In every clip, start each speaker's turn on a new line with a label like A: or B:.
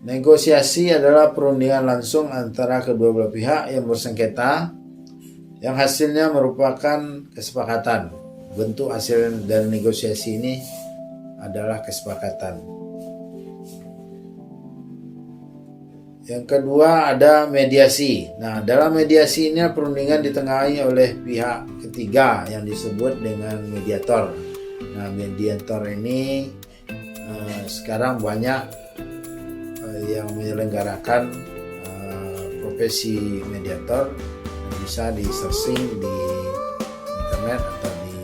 A: Negosiasi adalah perundingan langsung antara kedua belah pihak yang bersengketa yang hasilnya merupakan kesepakatan. Bentuk hasil dari negosiasi ini adalah kesepakatan. Yang kedua ada mediasi. Nah, dalam mediasi ini perundingan ditengahi oleh pihak ketiga yang disebut dengan mediator. Nah, mediator ini sekarang banyak yang menyelenggarakan profesi mediator. Bisa di searching di internet atau di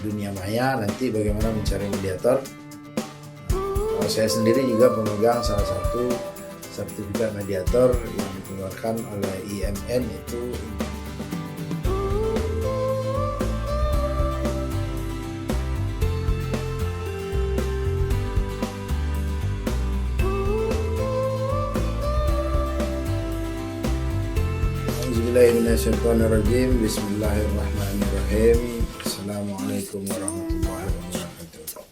A: dunia maya nanti bagaimana mencari mediator. Kalau saya sendiri juga pemegang salah satu sertifikat mediator yang dikeluarkan oleh IMN itu. Bismillahirrahmanirrahim. Bismillahirrahmanirrahim. Assalamualaikum warahmatullahi wabarakatuh.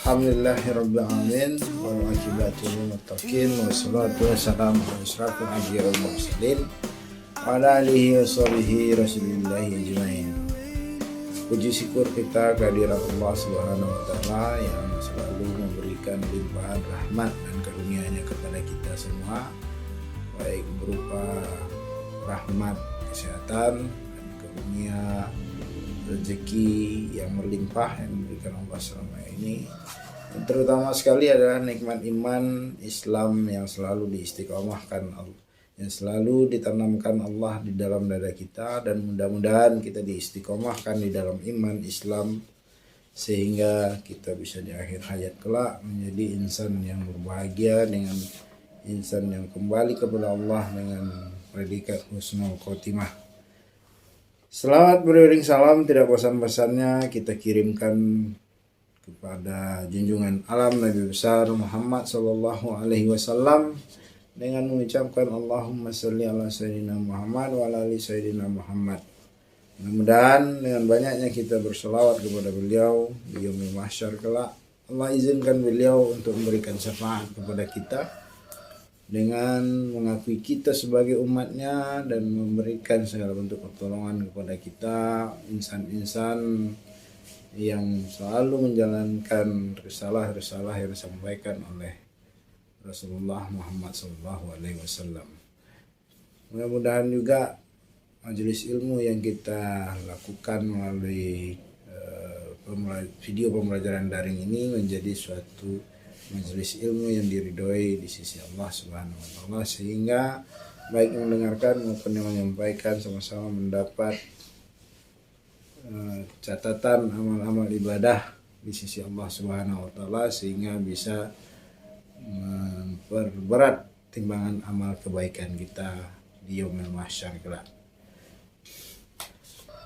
A: Alhamdulillahirabbil alamin wal aqibatu lil muttaqin wassalatu wassalamu ala asyrafil anbiya'i wal mursalin wa ala alihi washabihi rasulillahi ajmain. Puji syukur kita kehadirat Allah Subhanahu wa taala yang selalu memberikan limpahan rahmat dan karunia-Nya kepada kita semua, baik berupa rahmat kesehatan dan karunia rezeki yang melimpah yang diberikan Allah selama ini. Dan terutama sekali adalah nikmat iman Islam yang selalu diistiqomahkan Allah, yang selalu ditanamkan Allah di dalam dada kita, dan mudah-mudahan kita diistiqomahkan di dalam iman Islam sehingga kita bisa di akhir hayat kelak menjadi insan yang berbahagia, dengan insan yang kembali kepada Allah dengan predikat husnul khotimah. Selamat beriring salam tidak bosan-bosannya kita kirimkan kepada junjungan alam Nabi besar Muhammad sallallahu alaihi wasallam dengan mengucapkan Allahumma sholli ala sayyidina Muhammad wa ala ali sayyidina Muhammad. Mudah-mudahan dengan banyaknya kita berselawat kepada beliau di yaumil mahsyar kelak, Allah izinkan beliau untuk memberikan syafaat kepada kita dengan mengakui kita sebagai umatnya dan memberikan segala bentuk pertolongan kepada kita, insan-insan yang selalu menjalankan risalah-risalah yang disampaikan oleh Rasulullah Muhammad SAW. Mudah-mudahan juga majelis ilmu yang kita lakukan melalui video pembelajaran daring ini menjadi suatu majelis ilmu yang diridhoi di sisi Allah Subhanahu wa taala, sehingga baik yang mendengarkan maupun yang menyampaikan sama-sama mendapat catatan amal-amal ibadah di sisi Allah Subhanahu wa taala, sehingga bisa memperberat timbangan amal kebaikan kita di yaumil mahsyar kelak.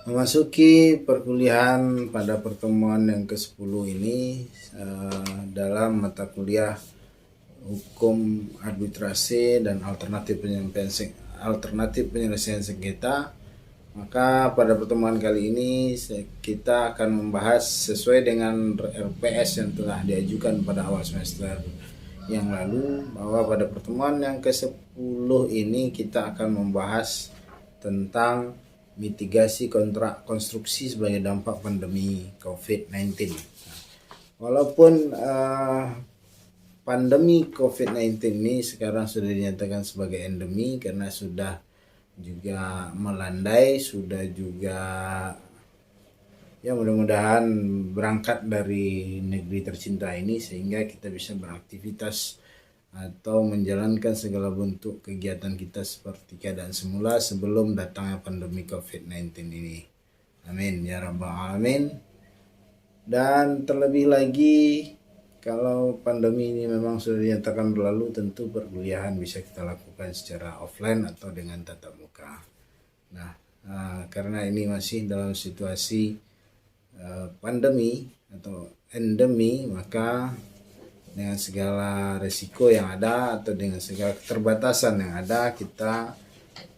A: Memasuki perkuliahan pada pertemuan yang ke-10 ini dalam mata kuliah hukum arbitrase dan alternatif penyelesaian sengketa, maka pada pertemuan kali ini kita akan membahas sesuai dengan RPS yang telah diajukan pada awal semester yang lalu, bahwa pada pertemuan yang ke-10 ini kita akan membahas tentang mitigasi kontrak konstruksi sebagai dampak pandemi COVID-19. Walaupun pandemi COVID-19 ini sekarang sudah dinyatakan sebagai endemi karena sudah juga melandai, sudah juga ya mudah-mudahan berangkat dari negeri tercinta ini sehingga kita bisa beraktivitas atau menjalankan segala bentuk kegiatan kita seperti keadaan semula sebelum datangnya pandemi COVID-19 ini. Amin ya rabbal alamin. Dan terlebih lagi, kalau pandemi ini memang sudah dinyatakan berlalu, tentu perkuliahan bisa kita lakukan secara offline atau dengan tatap muka. Nah, karena ini masih dalam situasi pandemi atau endemi, maka dengan segala resiko yang ada atau dengan segala keterbatasan yang ada, kita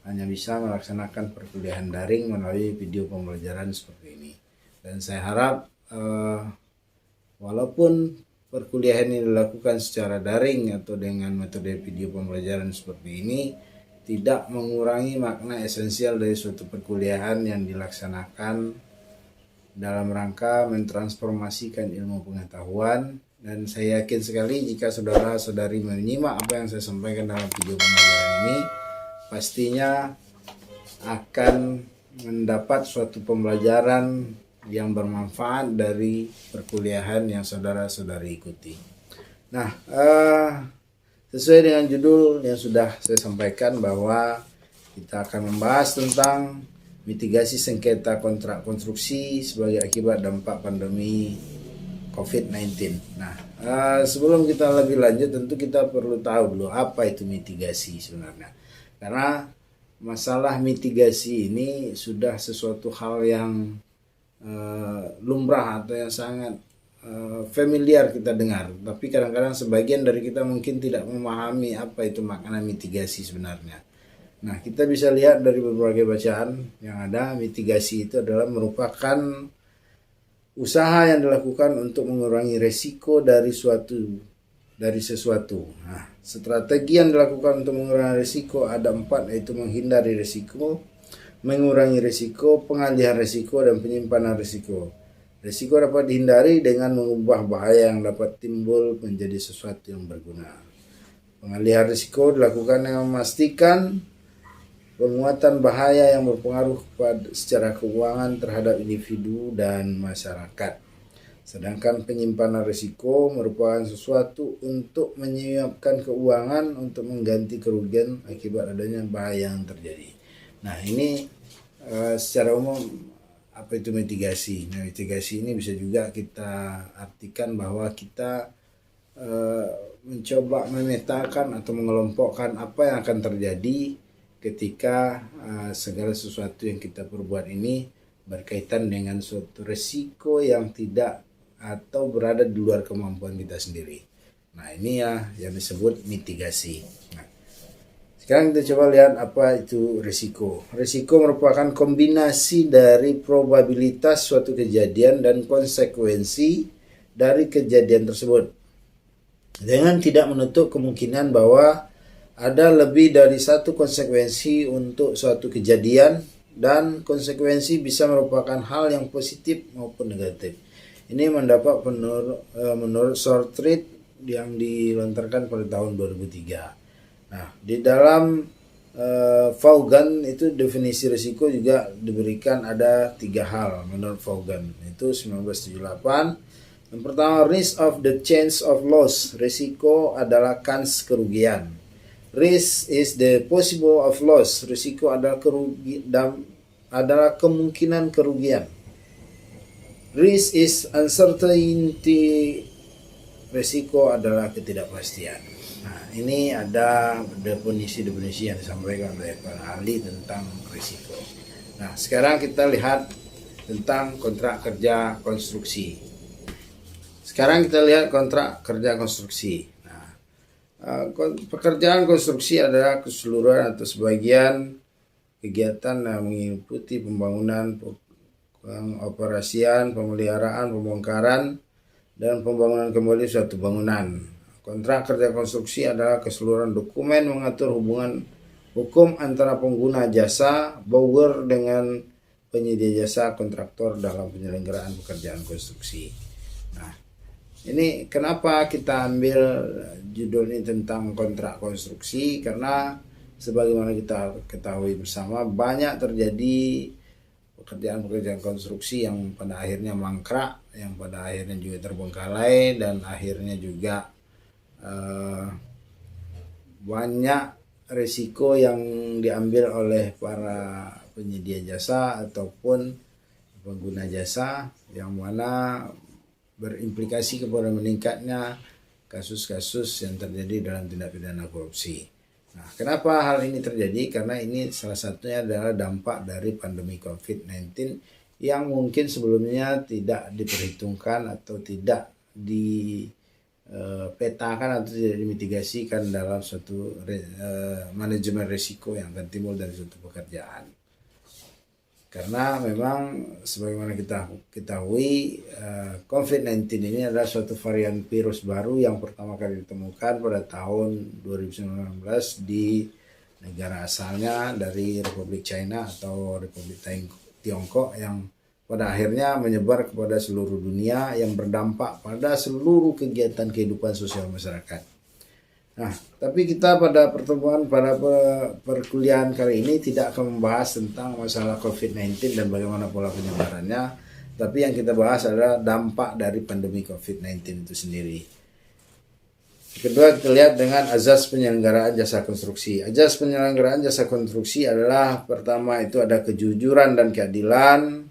A: hanya bisa melaksanakan perkuliahan daring melalui video pembelajaran seperti ini. Dan saya harap walaupun perkuliahan ini dilakukan secara daring atau dengan metode video pembelajaran seperti ini tidak mengurangi makna esensial dari suatu perkuliahan yang dilaksanakan dalam rangka mentransformasikan ilmu pengetahuan. Dan saya yakin sekali jika saudara-saudari menyimak apa yang saya sampaikan dalam video pembelajaran ini, pastinya akan mendapat suatu pembelajaran yang bermanfaat dari perkuliahan yang saudara-saudari ikuti. Nah, sesuai dengan judul yang sudah saya sampaikan bahwa kita akan membahas tentang mitigasi sengketa kontrak konstruksi sebagai akibat dampak pandemi COVID-19. Nah, sebelum kita lebih lanjut tentu kita perlu tahu dulu apa itu mitigasi sebenarnya. Karena masalah mitigasi ini sudah sesuatu hal yang lumrah atau yang sangat familiar kita dengar, tapi kadang-kadang sebagian dari kita mungkin tidak memahami apa itu makna mitigasi sebenarnya. Nah, kita bisa lihat dari berbagai bacaan yang ada, mitigasi itu adalah merupakan usaha yang dilakukan untuk mengurangi resiko dari sesuatu. Nah, strategi yang dilakukan untuk mengurangi resiko ada 4, yaitu menghindari resiko, mengurangi risiko, pengalihan risiko, dan penyimpanan risiko. Risiko dapat dihindari dengan mengubah bahaya yang dapat timbul menjadi sesuatu yang berguna. Pengalihan risiko dilakukan dengan memastikan penguatan bahaya yang berpengaruh secara keuangan terhadap individu dan masyarakat. Sedangkan penyimpanan risiko merupakan sesuatu untuk menyiapkan keuangan untuk mengganti kerugian akibat adanya bahaya yang terjadi. Nah, ini secara umum apa itu mitigasi. Nah, mitigasi ini bisa juga kita artikan bahwa kita mencoba memetakan atau mengelompokkan apa yang akan terjadi ketika segala sesuatu yang kita perbuat ini berkaitan dengan suatu resiko yang tidak atau berada di luar kemampuan kita sendiri. Nah, ini ya yang disebut mitigasi. Nah, sekarang kita coba lihat apa itu risiko. Risiko merupakan kombinasi dari probabilitas suatu kejadian dan konsekuensi dari kejadian tersebut, dengan tidak menutup kemungkinan bahwa ada lebih dari satu konsekuensi untuk suatu kejadian, dan konsekuensi bisa merupakan hal yang positif maupun negatif. Ini mendapat menurut Shortridge yang dilontarkan pada tahun 2003. Nah, di dalam Vaughan itu definisi risiko juga diberikan ada 3 hal menurut Vaughan, itu 1978. Yang pertama, risk of the chance of loss. Risiko adalah kans kerugian. Risk is the possible of loss. Risiko adalah kemungkinan kerugian. Risk is uncertainty. Risiko adalah ketidakpastian. Nah, ini ada definisi-definisi yang disampaikan oleh para ahli tentang risiko. Nah, sekarang kita lihat tentang kontrak kerja konstruksi. Sekarang kita lihat kontrak kerja konstruksi. Nah, pekerjaan konstruksi adalah keseluruhan atau sebagian kegiatan yang mengikuti pembangunan, pengoperasian, pemeliharaan, pembongkaran, dan pembangunan kembali suatu bangunan. Kontrak kerja konstruksi adalah keseluruhan dokumen mengatur hubungan hukum antara pengguna jasa, borrower, dengan penyedia jasa, kontraktor dalam penyelenggaraan pekerjaan konstruksi. Nah, ini kenapa kita ambil judul ini tentang kontrak konstruksi, karena sebagaimana kita ketahui bersama, banyak terjadi pekerjaan-pekerjaan konstruksi yang pada akhirnya mangkrak, yang pada akhirnya juga terbengkalai, dan akhirnya juga banyak risiko yang diambil oleh para penyedia jasa ataupun pengguna jasa, yang mana berimplikasi kepada meningkatnya kasus-kasus yang terjadi dalam tindak pidana korupsi. Nah, kenapa hal ini terjadi? Karena ini salah satunya adalah dampak dari pandemi COVID-19 yang mungkin sebelumnya tidak diperhitungkan atau tidak dipetakan atau tidak dimitigasikan dalam suatu manajemen risiko yang akan timbul dari suatu pekerjaan. Karena memang sebagaimana kita ketahui, COVID-19 ini adalah suatu varian virus baru yang pertama kali ditemukan pada tahun 2019 di negara asalnya dari Republik China atau Republik Tiongkok, yang pada akhirnya menyebar kepada seluruh dunia yang berdampak pada seluruh kegiatan kehidupan sosial masyarakat. Nah, tapi kita pada perkuliahan kali ini tidak akan membahas tentang masalah COVID-19 dan bagaimana pola penyebarannya, tapi yang kita bahas adalah dampak dari pandemi COVID-19 itu sendiri. Kedua, kita lihat dengan azas penyelenggaraan jasa konstruksi. Azas penyelenggaraan jasa konstruksi adalah, pertama itu ada kejujuran dan keadilan,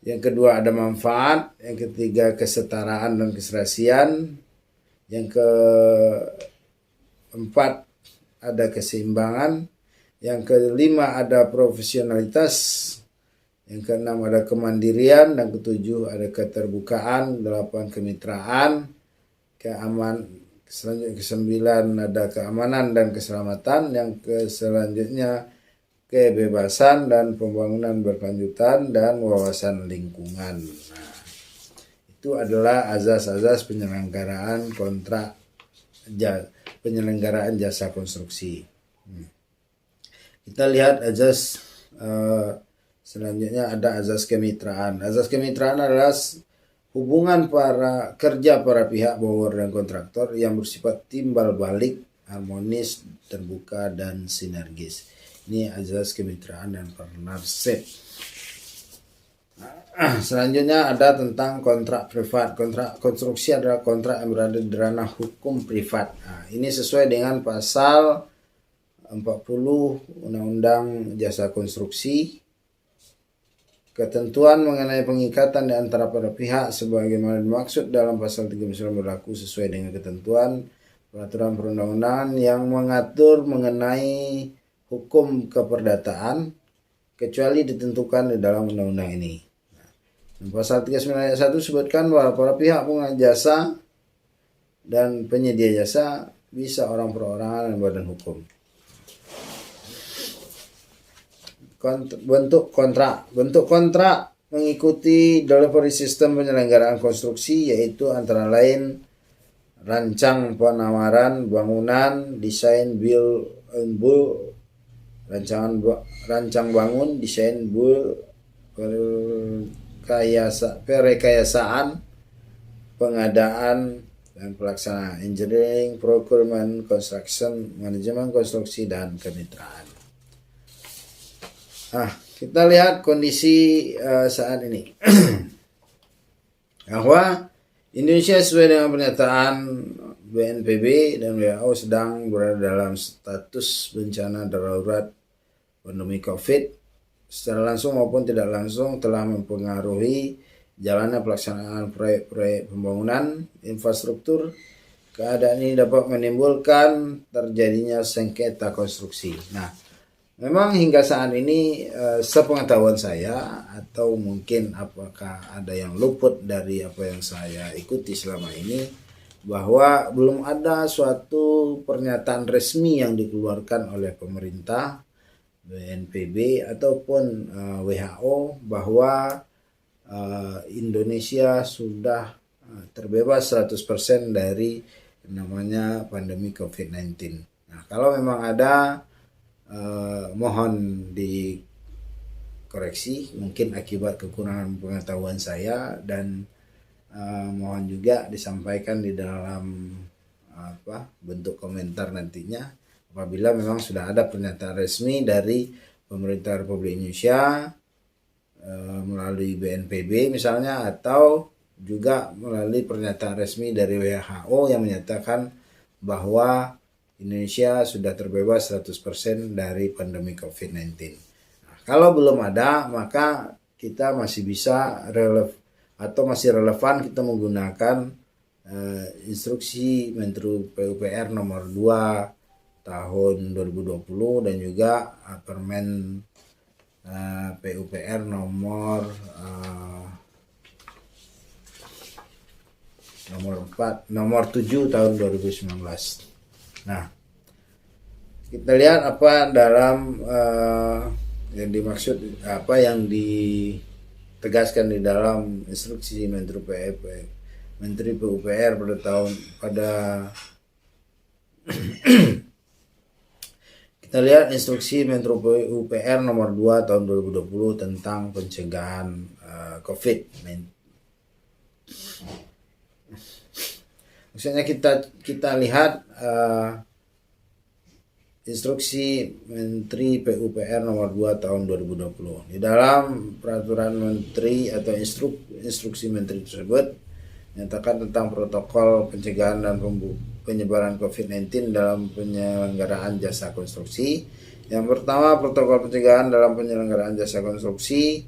A: yang kedua ada manfaat, yang ketiga kesetaraan dan keserasian, yang keempat ada keseimbangan, yang kelima ada profesionalitas, yang keenam ada kemandirian, dan ketujuh ada keterbukaan, delapan kemitraan, selanjutnya kesembilan ada keamanan dan keselamatan, yang selanjutnya kebebasan dan pembangunan berkelanjutan, dan wawasan lingkungan. Nah, itu adalah azas-azas penyelenggaraan penyelenggaraan jasa konstruksi. Kita lihat azas selanjutnya, ada azas kemitraan. Azas kemitraan adalah hubungan para pihak borrower dan kontraktor yang bersifat timbal balik, harmonis, terbuka, dan sinergis. Ini azas kemitraan dan partnership. Selanjutnya ada tentang kontrak privat. Kontrak konstruksi adalah kontrak yang berada di ranah hukum privat. Nah, ini sesuai dengan pasal 40 Undang-Undang Jasa Konstruksi. Ketentuan mengenai pengikatan di antara para pihak sebagaimana dimaksud dalam pasal 39 berlaku sesuai dengan ketentuan peraturan perundang-undangan yang mengatur mengenai hukum keperdataan, kecuali ditentukan di dalam undang-undang ini. Pasal 39 ayat 1 sebutkan bahwa para pihak pengguna jasa dan penyedia jasa bisa orang perorangan dan badan hukum. Bentuk kontrak mengikuti delivery system penyelenggaraan konstruksi, yaitu antara lain rancang penawaran bangunan, desain build and build, rancang bangun, desain build, perekayasaan, pengadaan dan pelaksanaan, engineering, procurement, construction, manajemen konstruksi, dan kemitraan. Nah, kita lihat kondisi saat ini. Bahwa Indonesia sesuai dengan pernyataan BNPB dan WHO sedang berada dalam status bencana darurat pandemi COVID, secara langsung maupun tidak langsung telah mempengaruhi jalannya pelaksanaan proyek-proyek pembangunan infrastruktur. Keadaan ini dapat menimbulkan terjadinya sengketa konstruksi. Nah, memang hingga saat ini sepengetahuan saya, atau mungkin apakah ada yang luput dari apa yang saya ikuti selama ini, bahwa belum ada suatu pernyataan resmi yang dikeluarkan oleh pemerintah, BNPB ataupun WHO bahwa Indonesia sudah terbebas 100% dari namanya pandemi COVID-19. Nah, kalau memang ada, mohon dikoreksi, mungkin akibat kekurangan pengetahuan saya, dan mohon juga disampaikan di dalam bentuk komentar nantinya apabila memang sudah ada pernyataan resmi dari pemerintah Republik Indonesia melalui BNPB misalnya, atau juga melalui pernyataan resmi dari WHO yang menyatakan bahwa Indonesia sudah terbebas 100% dari pandemi COVID-19. Nah, kalau belum ada, maka kita masih bisa masih relevan kita menggunakan instruksi Menteri PUPR nomor 2 tahun 2020 dan juga Permen PUPR nomor 7 tahun 2019. Nah, kita lihat apa dalam Yang dimaksud apa yang ditegaskan di dalam instruksi Menteri PUPR pada kita lihat instruksi Menteri PUPR nomor 2 tahun 2020 tentang pencegahan COVID-19. Maksudnya kita lihat instruksi Menteri PUPR nomor 2 tahun 2020. Di dalam peraturan menteri atau instruksi menteri tersebut menyatakan tentang protokol pencegahan dan penyebaran COVID-19 dalam penyelenggaraan jasa konstruksi. Yang pertama, protokol pencegahan dalam penyelenggaraan jasa konstruksi,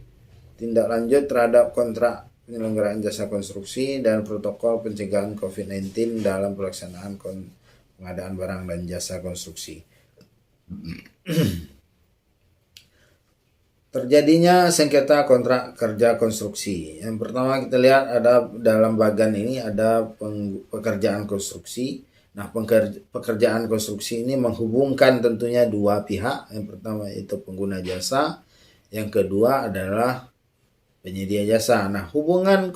A: tindak lanjut terhadap kontrak penyelenggaraan jasa konstruksi, dan protokol pencegahan COVID-19 dalam pelaksanaan pengadaan barang dan jasa konstruksi. Terjadinya sengketa kontrak kerja konstruksi. Yang pertama kita lihat ada dalam bagian ini ada pekerjaan konstruksi. Nah, pekerjaan konstruksi ini menghubungkan tentunya dua pihak. Yang pertama itu pengguna jasa, yang kedua adalah penyedia jasa. Nah, hubungan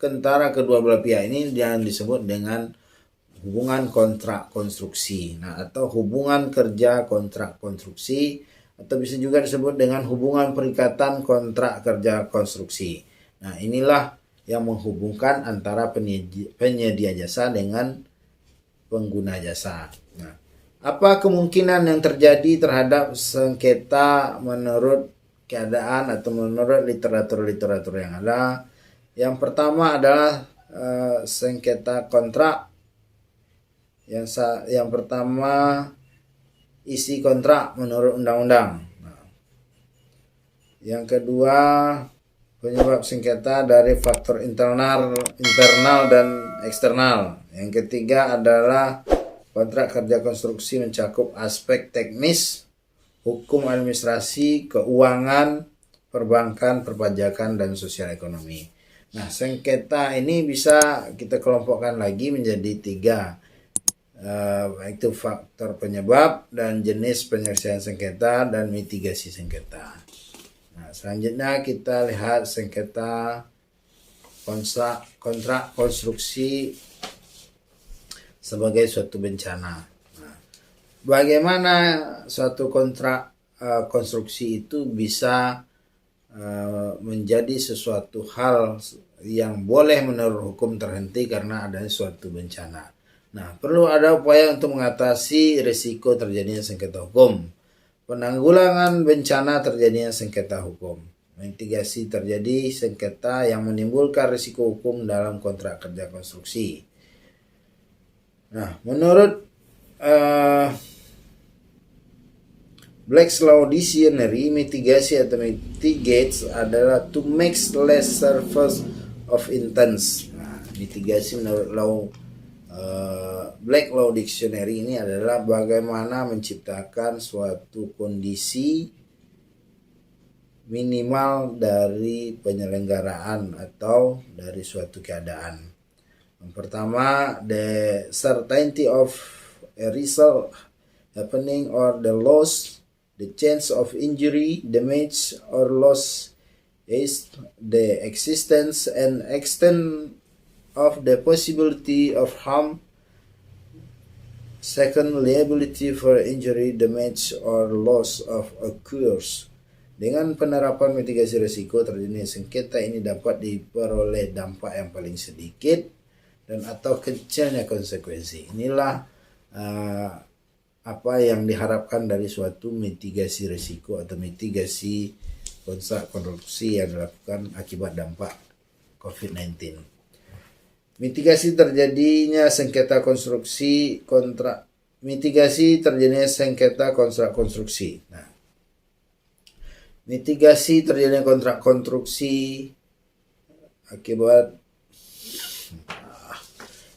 A: antara kedua belah pihak ini yang disebut dengan hubungan kontrak konstruksi. Nah, atau hubungan kerja kontrak konstruksi, atau bisa juga disebut dengan hubungan perikatan kontrak kerja konstruksi. Nah, inilah yang menghubungkan antara penyedia jasa dengan pengguna jasa. Nah, apa kemungkinan yang terjadi terhadap sengketa menurut keadaan atau menurut literatur yang ada? Yang pertama adalah sengketa kontrak. Yang pertama isi kontrak menurut undang-undang. Nah, yang kedua penyebab sengketa dari faktor internal dan eksternal. Yang ketiga adalah kontrak kerja konstruksi mencakup aspek teknis, hukum administrasi, keuangan, perbankan, perpajakan, dan sosial ekonomi. Nah, sengketa ini bisa kita kelompokkan lagi menjadi 3. Itu faktor penyebab dan jenis penyelesaian sengketa dan mitigasi sengketa. Nah, selanjutnya kita lihat sengketa kontrak konstruksi sebagai suatu bencana. Nah, bagaimana suatu kontrak konstruksi itu bisa menjadi sesuatu hal yang boleh menurut hukum terhenti karena adanya suatu bencana. Nah, perlu ada upaya untuk mengatasi risiko terjadinya sengketa hukum, penanggulangan bencana terjadinya sengketa hukum, mitigasi terjadi sengketa yang menimbulkan risiko hukum dalam kontrak kerja konstruksi. Nah, menurut Black's Law Dictionary, mitigasi atau mitigates adalah to make less surface of intents. Nah, mitigasi menurut Black Law Dictionary ini adalah bagaimana menciptakan suatu kondisi minimal dari penyelenggaraan atau dari suatu keadaan. Yang pertama, the certainty of a result happening or the loss, the chance of injury, damage, or loss is the existence and extent of the possibility of harm. Second, liability for injury, damage, or loss of occurs. Dengan penerapan mitigasi risiko terjadinya sengketa ini dapat diperoleh dampak yang paling sedikit dan atau kecilnya konsekuensi. Inilah apa yang diharapkan dari suatu mitigasi risiko atau mitigasi kontrak konstruksi yang dilakukan akibat dampak COVID-19. Mitigasi terjadinya sengketa konstruksi kontrak konstruksi. Nah, mitigasi terjadinya kontrak konstruksi akibat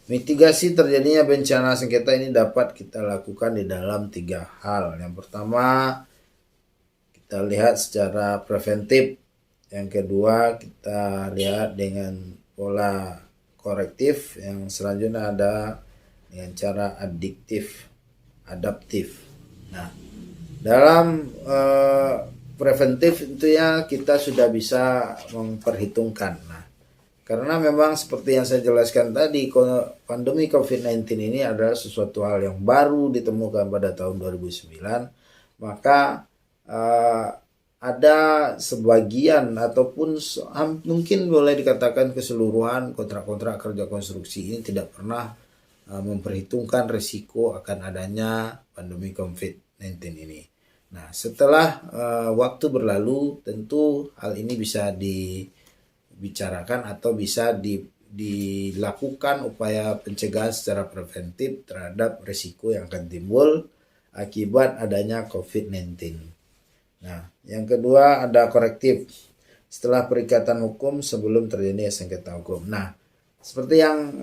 A: mitigasi terjadinya bencana sengketa ini dapat kita lakukan di dalam 3 hal. Yang pertama, kita lihat secara preventif. Yang kedua, kita lihat dengan pola korektif. Yang selanjutnya ada dengan cara adaptif. Nah, Dalam preventif tentunya kita sudah bisa memperhitungkan. Nah, karena memang seperti yang saya jelaskan tadi, pandemi COVID-19 ini adalah sesuatu hal yang baru ditemukan pada tahun 2009, maka ada sebagian ataupun mungkin boleh dikatakan keseluruhan kontrak-kontrak kerja konstruksi ini tidak pernah memperhitungkan risiko akan adanya pandemi COVID-19 ini. Nah, setelah waktu berlalu, tentu hal ini bisa dibicarakan atau bisa dilakukan upaya pencegahan secara preventif terhadap risiko yang akan timbul akibat adanya COVID-19. Nah, yang kedua ada korektif setelah perikatan hukum sebelum terjadi sengketa hukum. Nah, seperti yang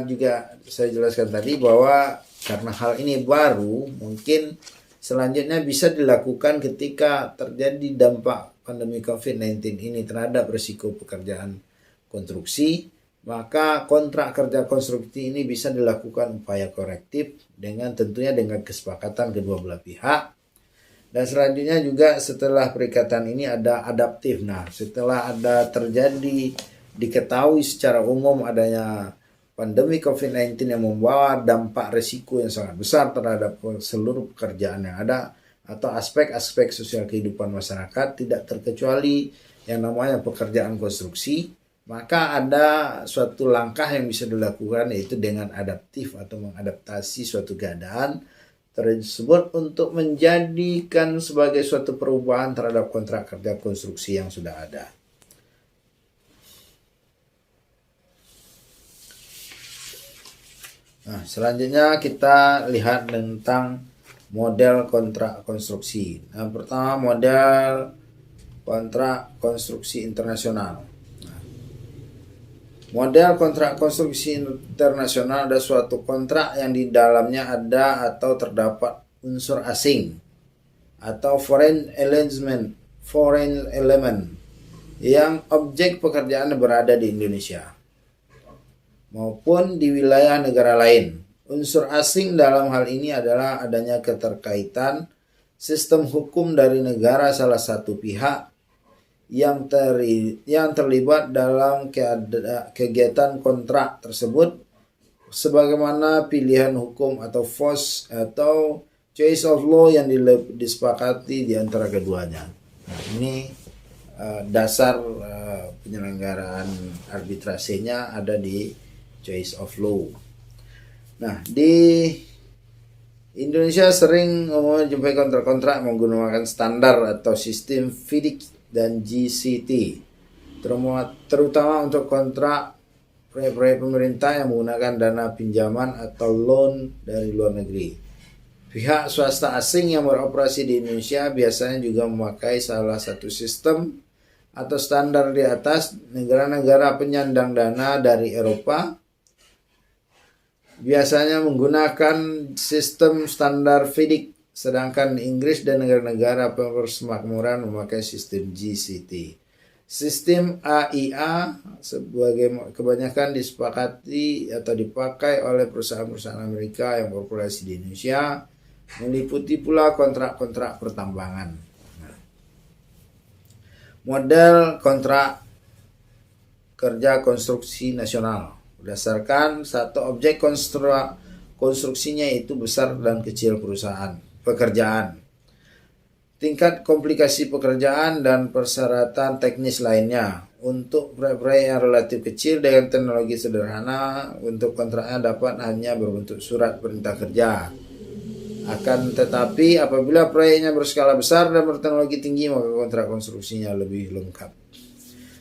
A: juga saya jelaskan tadi bahwa karena hal ini baru, mungkin selanjutnya bisa dilakukan ketika terjadi dampak pandemi COVID-19 ini terhadap risiko pekerjaan konstruksi, maka kontrak kerja konstruksi ini bisa dilakukan upaya korektif dengan tentunya dengan kesepakatan kedua belah pihak. Dan selanjutnya juga setelah perikatan ini ada adaptif. Nah, setelah ada terjadi diketahui secara umum adanya pandemi COVID-19 yang membawa dampak risiko yang sangat besar terhadap seluruh pekerjaan yang ada atau aspek-aspek sosial kehidupan masyarakat, tidak terkecuali yang namanya pekerjaan konstruksi, maka ada suatu langkah yang bisa dilakukan, yaitu dengan adaptif atau mengadaptasi suatu keadaan tersebut untuk menjadikan sebagai suatu perubahan terhadap kontrak kerja konstruksi yang sudah ada. Nah, selanjutnya kita lihat tentang model kontrak konstruksi. Nah, pertama model kontrak konstruksi internasional. Model kontrak konstruksi internasional ada suatu kontrak yang di dalamnya ada atau terdapat unsur asing atau foreign element yang objek pekerjaan berada di Indonesia maupun di wilayah negara lain. Unsur asing dalam hal ini adalah adanya keterkaitan sistem hukum dari negara salah satu pihak yang terlibat dalam kegiatan kontrak tersebut, sebagaimana pilihan hukum atau FOS atau choice of law yang disepakati di antara keduanya. Nah, ini dasar penyelenggaraan arbitrasenya ada di choice of law. Nah, di Indonesia sering menjumpai kontrak-kontrak menggunakan standar atau sistem FIDIC dan GCT, terutama untuk kontrak proyek-proyek pemerintah yang menggunakan dana pinjaman atau loan dari luar negeri. Pihak swasta asing yang beroperasi di Indonesia biasanya juga memakai salah satu sistem atau standar di atas. Negara-negara penyandang dana dari Eropa biasanya menggunakan sistem standar FIDIC, sedangkan Inggris dan negara-negara persemakmuran memakai sistem GCT. Sistem AIA sebagai kebanyakan disepakati atau dipakai oleh perusahaan-perusahaan Amerika yang beroperasi di Indonesia, meliputi pula kontrak-kontrak pertambangan. Model kontrak kerja konstruksi nasional berdasarkan satu objek konstruksinya, yaitu besar dan kecil pekerjaan, tingkat komplikasi pekerjaan dan persyaratan teknis lainnya. Untuk proyek-proyek yang relatif kecil dengan teknologi sederhana, untuk kontraknya dapat hanya berbentuk surat perintah kerja. Akan tetapi apabila proyeknya berskala besar dan berteknologi tinggi, maka kontrak konstruksinya lebih lengkap.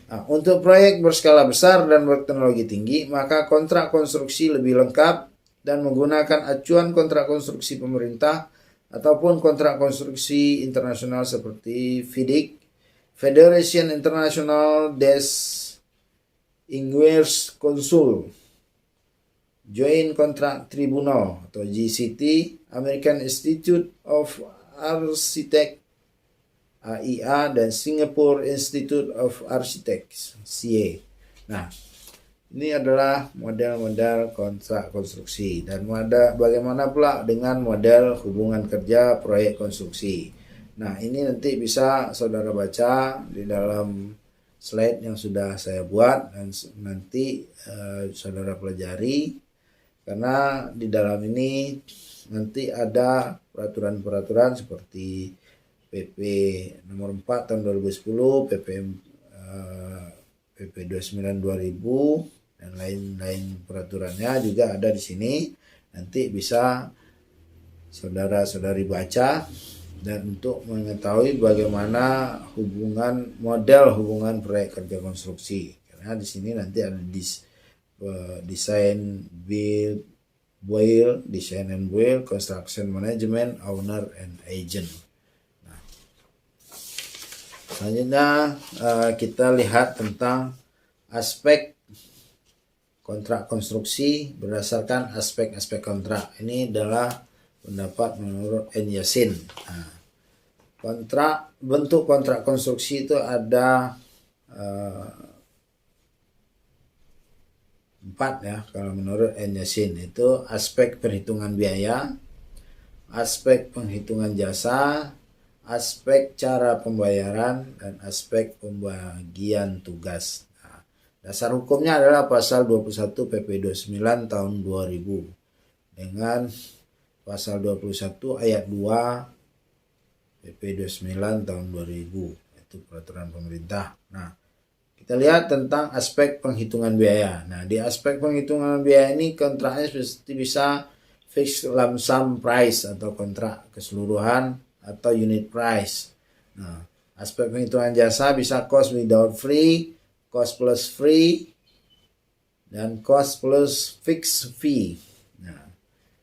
A: Nah, untuk proyek berskala besar dan berteknologi tinggi, maka kontrak konstruksi lebih lengkap dan menggunakan acuan kontrak konstruksi pemerintah ataupun kontrak konstruksi internasional seperti FIDIC, Federation International des Ingenieurs Consul, Joint Contract Tribunal atau GCT, American Institute of Architects AIA, dan Singapore Institute of Architects CA. Nah, Ini adalah model-model kontrak konstruksi, dan bagaimana pula dengan model hubungan kerja proyek konstruksi. Nah, ini nanti bisa saudara baca di dalam slide yang sudah saya buat, dan nanti saudara pelajari, karena di dalam ini nanti ada peraturan-peraturan seperti PP nomor 4 tahun 2010, PP 29 2000 dan lain-lain peraturannya juga ada di sini. Nanti bisa saudara-saudari baca dan untuk mengetahui bagaimana model hubungan proyek kerja konstruksi. Karena di sini nanti ada design, design and build, construction management, owner and agent. Nah, selanjutnya kita lihat tentang aspek kontrak konstruksi berdasarkan aspek-aspek kontrak. Ini adalah pendapat menurut N. Yasin. Nah, bentuk kontrak konstruksi itu ada 4 ya kalau menurut N. Yasin. Itu aspek perhitungan biaya, aspek penghitungan jasa, aspek cara pembayaran, dan aspek pembagian tugas. Dasar hukumnya adalah pasal 21 PP 29 tahun 2000 dengan pasal 21 ayat 2 PP 29 tahun 2000, itu peraturan pemerintah. Nah, kita lihat tentang aspek penghitungan biaya. Nah, di aspek penghitungan biaya ini kontraknya bisa fixed lump sum price atau kontrak keseluruhan atau unit price. Nah, aspek penghitungan jasa bisa cost without free, cost plus free, dan cost plus fixed fee. Nah,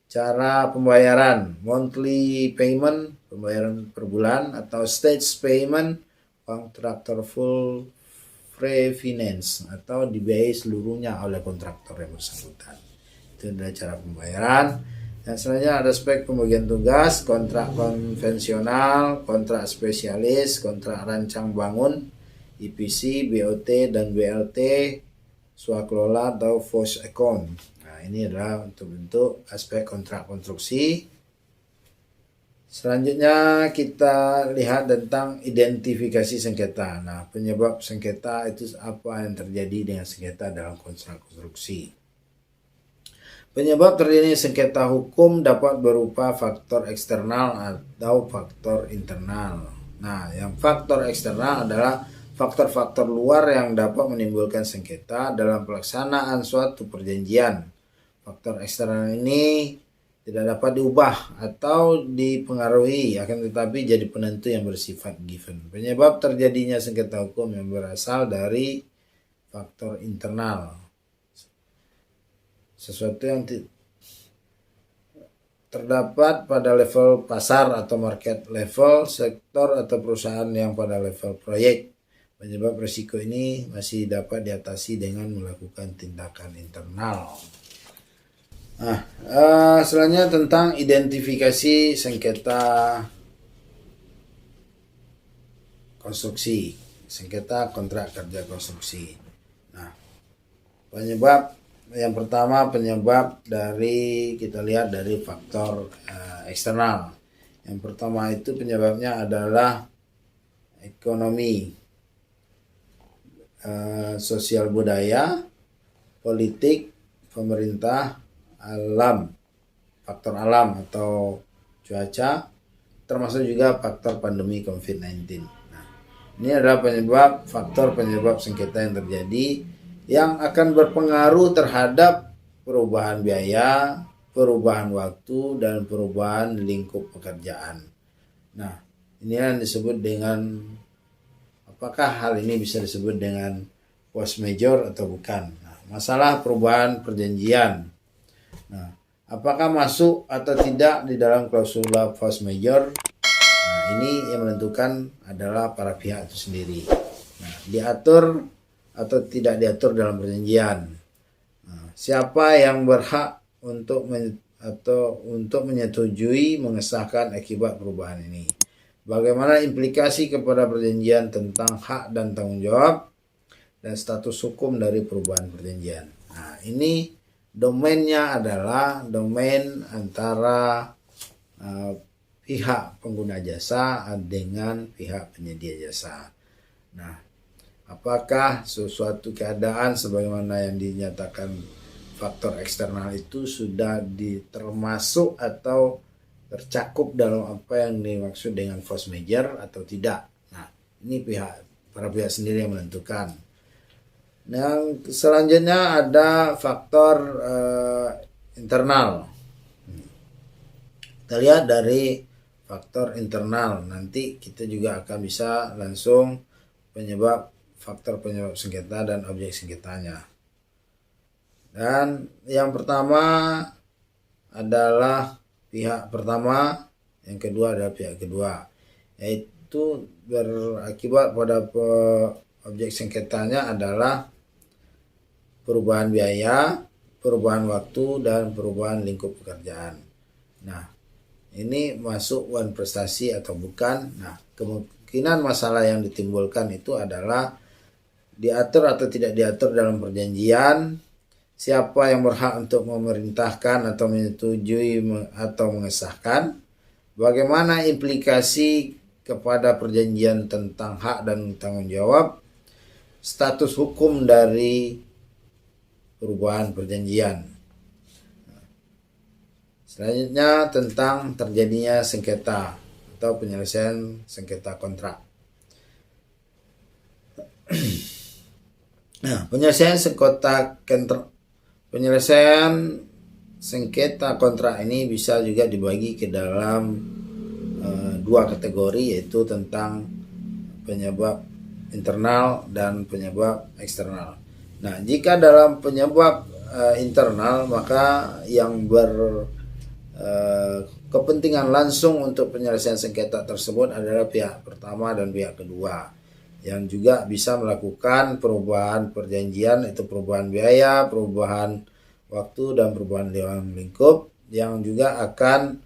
A: cara pembayaran monthly payment, pembayaran per bulan, atau stage payment, kontraktor full pre-finance, atau dibiayai seluruhnya oleh kontraktor yang bersangkutan. Itu adalah cara pembayaran. Dan selanjutnya ada aspek pembagian tugas, kontrak konvensional, kontrak spesialis, kontrak rancang bangun, EPC, BOT, dan BLT, swakelola atau force account. Nah, ini adalah untuk bentuk aspek kontrak konstruksi. Selanjutnya kita lihat tentang identifikasi sengketa. Nah, penyebab sengketa itu apa yang terjadi dengan sengketa dalam kontrak konstruksi. Penyebab terjadinya sengketa hukum dapat berupa faktor eksternal atau faktor internal. Nah, yang faktor eksternal adalah faktor-faktor luar yang dapat menimbulkan sengketa dalam pelaksanaan suatu perjanjian. Faktor eksternal ini tidak dapat diubah atau dipengaruhi, akan tetapi jadi penentu yang bersifat given. Penyebab terjadinya sengketa hukum yang berasal dari faktor internal. Sesuatu yang terdapat pada level pasar atau market level, sektor atau perusahaan yang pada level proyek. Penyebab risiko ini masih dapat diatasi dengan melakukan tindakan internal. Nah, selanjutnya tentang identifikasi sengketa konstruksi, sengketa kontrak kerja konstruksi. Nah, penyebab yang pertama, penyebab dari kita lihat dari faktor eksternal. Yang pertama itu penyebabnya adalah ekonomi, sosial budaya, politik, pemerintah, alam, faktor alam atau cuaca, termasuk juga faktor pandemi COVID-19. Nah, ini adalah faktor penyebab sengketa yang terjadi yang akan berpengaruh terhadap perubahan biaya, perubahan waktu, dan perubahan lingkup pekerjaan. Nah, ini yang disebut dengan, apakah hal ini bisa disebut dengan force majeure atau bukan? Nah, masalah perubahan perjanjian. Nah, apakah masuk atau tidak di dalam klausula force majeure? Nah, ini yang menentukan adalah para pihak itu sendiri. Nah, diatur atau tidak diatur dalam perjanjian. Nah, siapa yang berhak untuk menyetujui mengesahkan akibat perubahan ini? Bagaimana implikasi kepada perjanjian tentang hak dan tanggung jawab dan status hukum dari perubahan perjanjian. Nah, ini domainnya adalah domain antara pihak pengguna jasa dengan pihak penyedia jasa. Nah, apakah sesuatu keadaan sebagaimana yang dinyatakan faktor eksternal itu sudah termasuk atau tercakup dalam apa yang dimaksud dengan force major atau tidak? Nah, ini para pihak sendiri yang menentukan. Yang selanjutnya ada faktor internal. Kita lihat dari faktor internal, nanti kita juga akan bisa langsung faktor penyebab sengketa dan objek sengketanya. Dan yang pertama adalah pihak pertama, yang kedua adalah pihak kedua, yaitu berakibat pada objek sengketanya adalah perubahan biaya, perubahan waktu, dan perubahan lingkup pekerjaan. Nah, ini masuk wan prestasi atau bukan. Nah, kemungkinan masalah yang ditimbulkan itu adalah diatur atau tidak diatur dalam perjanjian, siapa yang berhak untuk memerintahkan atau menyetujui atau mengesahkan, bagaimana implikasi kepada perjanjian tentang hak dan tanggung jawab, status hukum dari perubahan perjanjian. Selanjutnya tentang terjadinya sengketa atau penyelesaian sengketa kontrak. Nah, penyelesaian sengketa kontrak ini bisa juga dibagi ke dalam dua kategori, yaitu tentang penyebab internal dan penyebab eksternal. Nah, jika dalam penyebab internal, maka yang kepentingan langsung untuk penyelesaian sengketa tersebut adalah pihak pertama dan pihak kedua, yang juga bisa melakukan perubahan perjanjian, itu perubahan biaya, perubahan waktu, dan perubahan lingkup, yang juga akan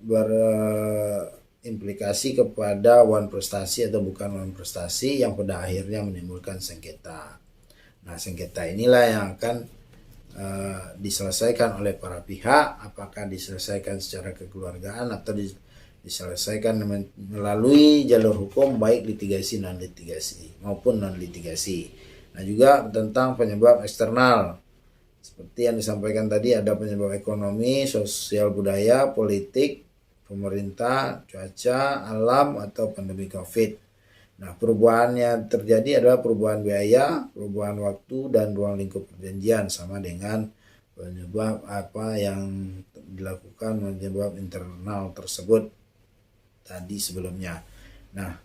A: berimplikasi kepada wan prestasi atau bukan wan prestasi, yang pada akhirnya menimbulkan sengketa. Nah, sengketa inilah yang akan diselesaikan oleh para pihak, apakah diselesaikan secara kekeluargaan atau diselesaikan melalui jalur hukum, baik litigasi, non litigasi maupun non litigasi. Nah, juga tentang penyebab eksternal, seperti yang disampaikan tadi, ada penyebab ekonomi, sosial, budaya, politik, pemerintah, cuaca, alam, atau pandemi COVID. Nah, perubahan yang terjadi adalah perubahan biaya, perubahan waktu, dan ruang lingkup perjanjian, sama dengan penyebab apa yang dilakukan penyebab internal tersebut tadi sebelumnya. Nah,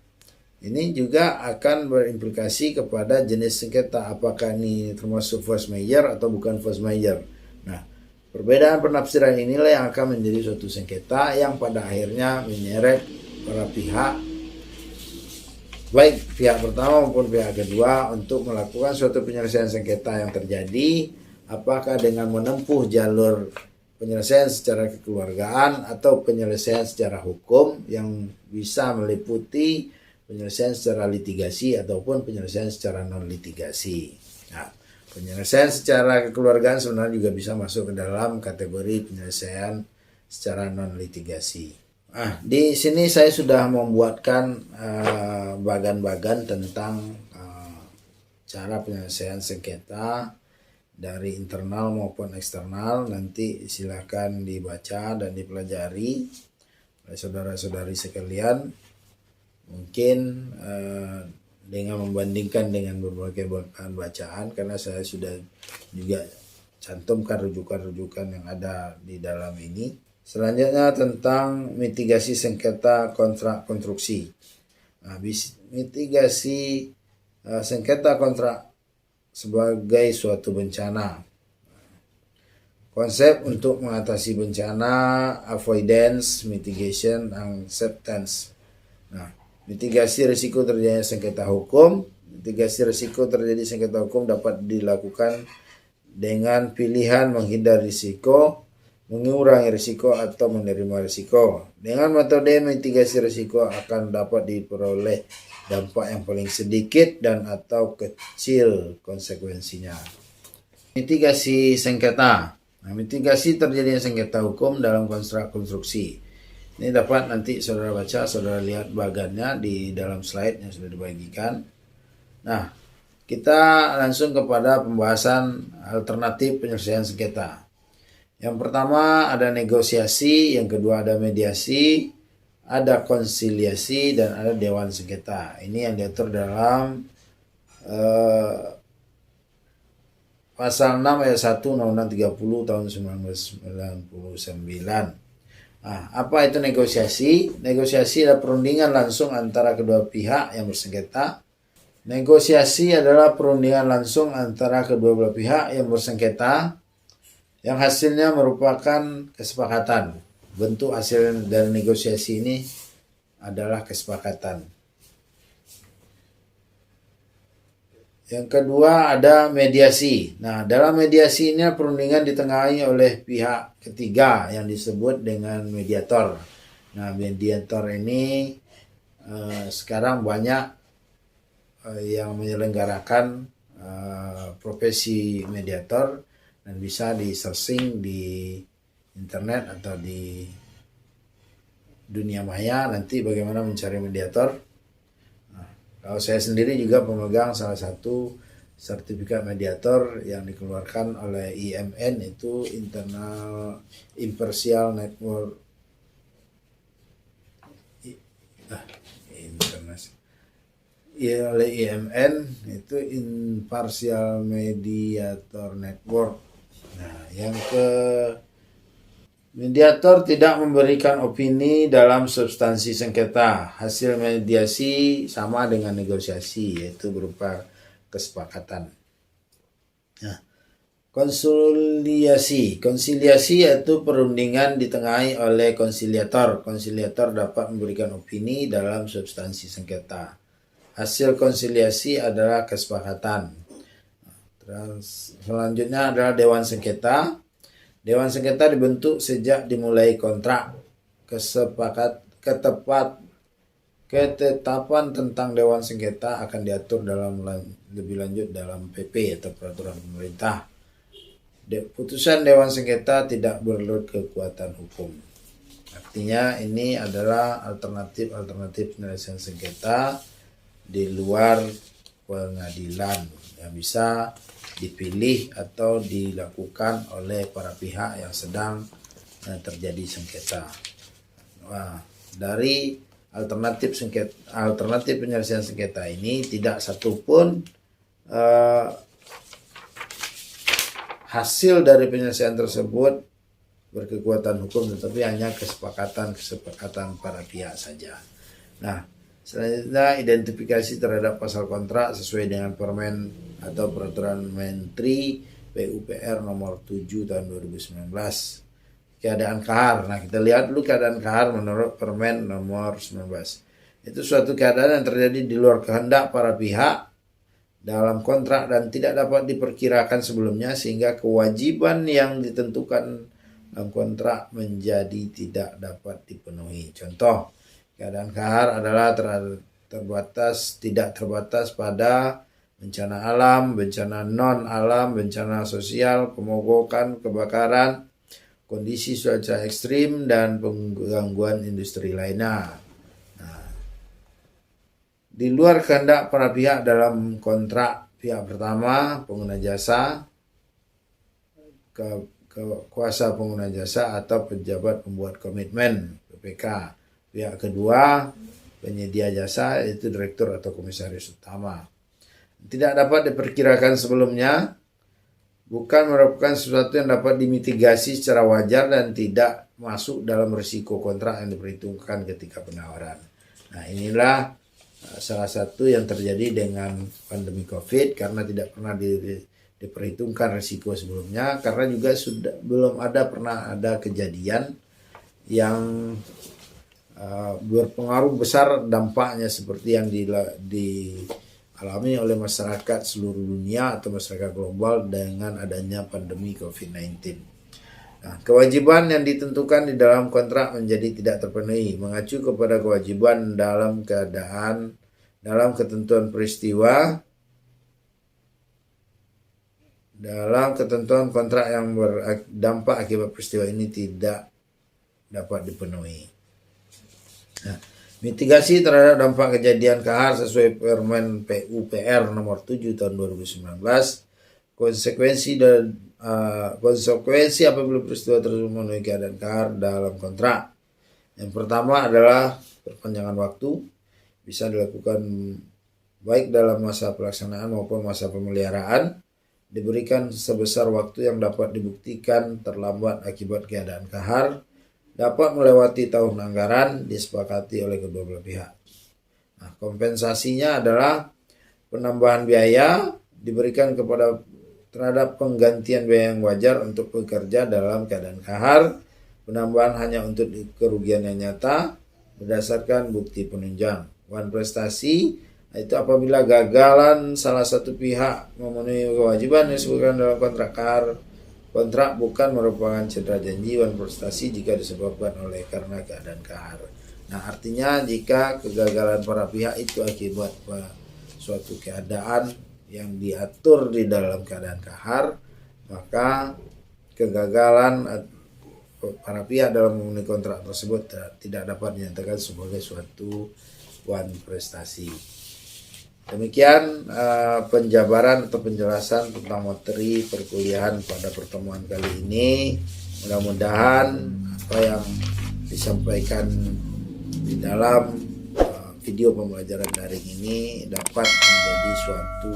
A: ini juga akan berimplikasi kepada jenis sengketa, apakah ini termasuk force major atau bukan force major. Nah, perbedaan penafsiran inilah yang akan menjadi suatu sengketa yang pada akhirnya menyeret para pihak, baik pihak pertama maupun pihak kedua, untuk melakukan suatu penyelesaian sengketa yang terjadi, apakah dengan menempuh jalur penyelesaian secara kekeluargaan atau penyelesaian secara hukum yang bisa meliputi penyelesaian secara litigasi ataupun penyelesaian secara non litigasi. Nah, penyelesaian secara kekeluargaan sebenarnya juga bisa masuk ke dalam kategori penyelesaian secara non litigasi. Di sini saya sudah membuatkan bagan-bagan tentang cara penyelesaian sengketa dari internal maupun eksternal. Nanti silakan dibaca dan dipelajari oleh saudara-saudari sekalian. Mungkin dengan membandingkan dengan berbagai bahan bacaan, karena saya sudah juga cantumkan rujukan-rujukan yang ada di dalam ini. Selanjutnya tentang mitigasi sengketa kontrak konstruksi. Nah, mitigasi sengketa kontrak sebagai suatu bencana. Konsep untuk mengatasi bencana, avoidance, mitigation, and acceptance. Nah, mitigasi risiko terjadinya sengketa hukum. Mitigasi risiko terjadi sengketa hukum dapat dilakukan dengan pilihan menghindari risiko, mengurangi risiko, atau menerima risiko. Dengan metode mitigasi risiko akan dapat diperoleh dampak yang paling sedikit dan atau kecil konsekuensinya. Mitigasi sengketa. Nah, mitigasi terjadinya sengketa hukum dalam kontrak konstruksi. Ini dapat nanti saudara baca, saudara lihat bagannya di dalam slide yang sudah dibagikan. Nah, kita langsung kepada pembahasan alternatif penyelesaian sengketa. Yang pertama ada negosiasi, yang kedua ada mediasi, ada konsiliasi, dan ada dewan sengketa. Ini yang diatur dalam Pasal 6 ayat 1 Undang-Undang 30 tahun 1999. Nah, apa itu negosiasi? Negosiasi adalah perundingan langsung antara kedua pihak yang bersengketa. Negosiasi adalah perundingan langsung antara kedua belah pihak yang bersengketa yang hasilnya merupakan kesepakatan. Bentuk hasil dari negosiasi ini adalah kesepakatan. Yang kedua ada mediasi. Nah, dalam mediasi ini perundingan ditengahi oleh pihak ketiga yang disebut dengan mediator. Nah, mediator ini sekarang banyak yang menyelenggarakan profesi mediator dan bisa di searching di internet atau di dunia maya nanti bagaimana mencari mediator. Kalau saya sendiri juga pemegang salah satu sertifikat mediator yang dikeluarkan oleh IMN, itu Internal Impartial Network oleh IMN, itu Impartial Mediator Network. Nah, yang mediator tidak memberikan opini dalam substansi sengketa. Hasil mediasi sama dengan negosiasi, yaitu berupa kesepakatan. Nah, konsiliasi. Konsiliasi yaitu perundingan ditengahi oleh konsiliator. Konsiliator dapat memberikan opini dalam substansi sengketa. Hasil konsiliasi adalah kesepakatan. Terus selanjutnya adalah dewan sengketa. Dewan sengketa dibentuk sejak dimulai kontrak. Ketetapan tentang dewan sengketa akan diatur dalam lebih lanjut dalam PP atau peraturan pemerintah. Putusan dewan sengketa tidak berkekuatan hukum. Artinya ini adalah alternatif penyelesaian sengketa di luar pengadilan yang bisa dipilih atau dilakukan oleh para pihak yang sedang terjadi sengketa. Nah, dari alternatif penyelesaian sengketa ini tidak satupun hasil dari penyelesaian tersebut berkekuatan hukum, tetapi hanya kesepakatan para pihak saja. Nah, selanjutnya identifikasi terhadap pasal kontrak sesuai dengan Permen atau Peraturan Menteri PUPR nomor 7 tahun 2019. Keadaan kahar. Nah, kita lihat dulu keadaan kahar menurut Permen nomor 19. Itu suatu keadaan yang terjadi di luar kehendak para pihak dalam kontrak dan tidak dapat diperkirakan sebelumnya, sehingga kewajiban yang ditentukan dalam kontrak menjadi tidak dapat dipenuhi. Contoh, keadaan kahar adalah tidak terbatas pada bencana alam, bencana non-alam, bencana sosial, pemogokan, kebakaran, kondisi cuaca ekstrim, dan penggangguan industri lainnya. Nah, di luar kehendak para pihak dalam kontrak, pihak pertama, pengguna jasa, kuasa pengguna jasa atau pejabat pembuat komitmen, PPK. Pihak kedua, penyedia jasa, yaitu direktur atau komisaris utama. Tidak dapat diperkirakan sebelumnya, bukan merupakan sesuatu yang dapat dimitigasi secara wajar dan tidak masuk dalam risiko kontrak yang diperhitungkan ketika penawaran. Nah, inilah salah satu yang terjadi dengan pandemi COVID, karena tidak pernah diperhitungkan risiko sebelumnya, karena juga belum pernah ada kejadian yang berpengaruh besar dampaknya seperti yang dialami oleh masyarakat seluruh dunia atau masyarakat global dengan adanya pandemi COVID-19. Nah, kewajiban yang ditentukan di dalam kontrak menjadi tidak terpenuhi, mengacu kepada kewajiban dalam ketentuan peristiwa dalam ketentuan kontrak yang berdampak akibat peristiwa ini tidak dapat dipenuhi. Nah, mitigasi terhadap dampak kejadian kahar sesuai Permen PUPR nomor 7 tahun 2019. Konsekuensi apabila peristiwa tersebut memenuhi keadaan kahar dalam kontrak. Yang pertama adalah perpanjangan waktu, bisa dilakukan baik dalam masa pelaksanaan maupun masa pemeliharaan, diberikan sebesar waktu yang dapat dibuktikan terlambat akibat keadaan kahar, dapat melewati tahun anggaran, disepakati oleh kedua belah pihak. Nah, kompensasinya adalah penambahan biaya diberikan terhadap penggantian biaya yang wajar untuk pekerja dalam keadaan kahar. Penambahan hanya untuk kerugian yang nyata berdasarkan bukti penunjang. Wan prestasi itu apabila gagalan salah satu pihak memenuhi kewajiban yang disebutkan dalam kontrak kahar. Kontrak bukan merupakan cedera janji wan prestasi jika disebabkan oleh karena keadaan kahar. Nah, artinya jika kegagalan para pihak itu akibat suatu keadaan yang diatur di dalam keadaan kahar, maka kegagalan para pihak dalam memenuhi kontrak tersebut tidak dapat dinyatakan sebagai suatu wan prestasi. Demikian penjabaran atau penjelasan tentang materi perkuliahan pada pertemuan kali ini. Mudah-mudahan apa yang disampaikan di dalam video pembelajaran daring ini dapat menjadi suatu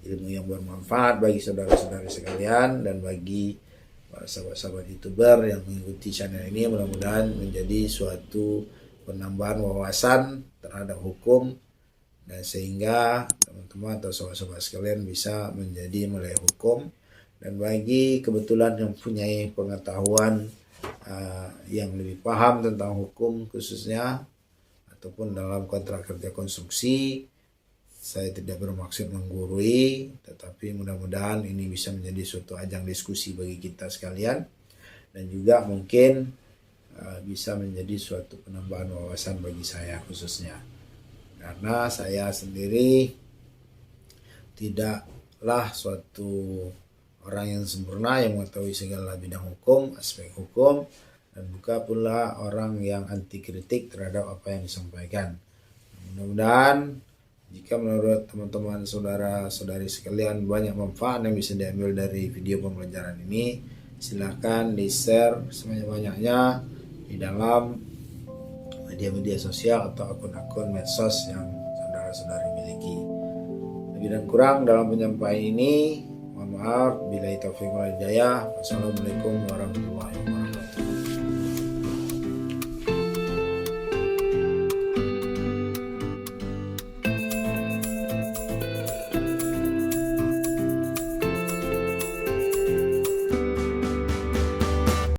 A: ilmu yang bermanfaat bagi saudara-saudari sekalian dan bagi para sahabat-sahabat YouTuber yang mengikuti channel ini. Mudah-mudahan menjadi suatu penambahan wawasan terhadap hukum dan sehingga teman-teman atau sahabat-sahabat sekalian bisa menjadi melek hukum. Dan bagi kebetulan yang punya pengetahuan yang lebih paham tentang hukum khususnya ataupun dalam kontrak kerja konstruksi, saya tidak bermaksud menggurui, tetapi mudah-mudahan ini bisa menjadi suatu ajang diskusi bagi kita sekalian dan juga mungkin bisa menjadi suatu penambahan wawasan bagi saya khususnya. Karena saya sendiri tidaklah suatu orang yang sempurna yang mengetahui segala bidang hukum, aspek hukum, dan bukan pula orang yang anti kritik terhadap apa yang disampaikan. Mudah-mudahan jika menurut teman-teman saudara-saudari sekalian banyak manfaat yang bisa diambil dari video pembelajaran ini, silakan di-share sebanyak-banyaknya di dalam media-media sosial atau akun-akun medsos yang saudara-saudari miliki. Lebih dan kurang dalam penyampaian ini, mohon maaf. Billahi taufiq wal hidayah. Wassalamualaikum warahmatullahi wabarakatuh.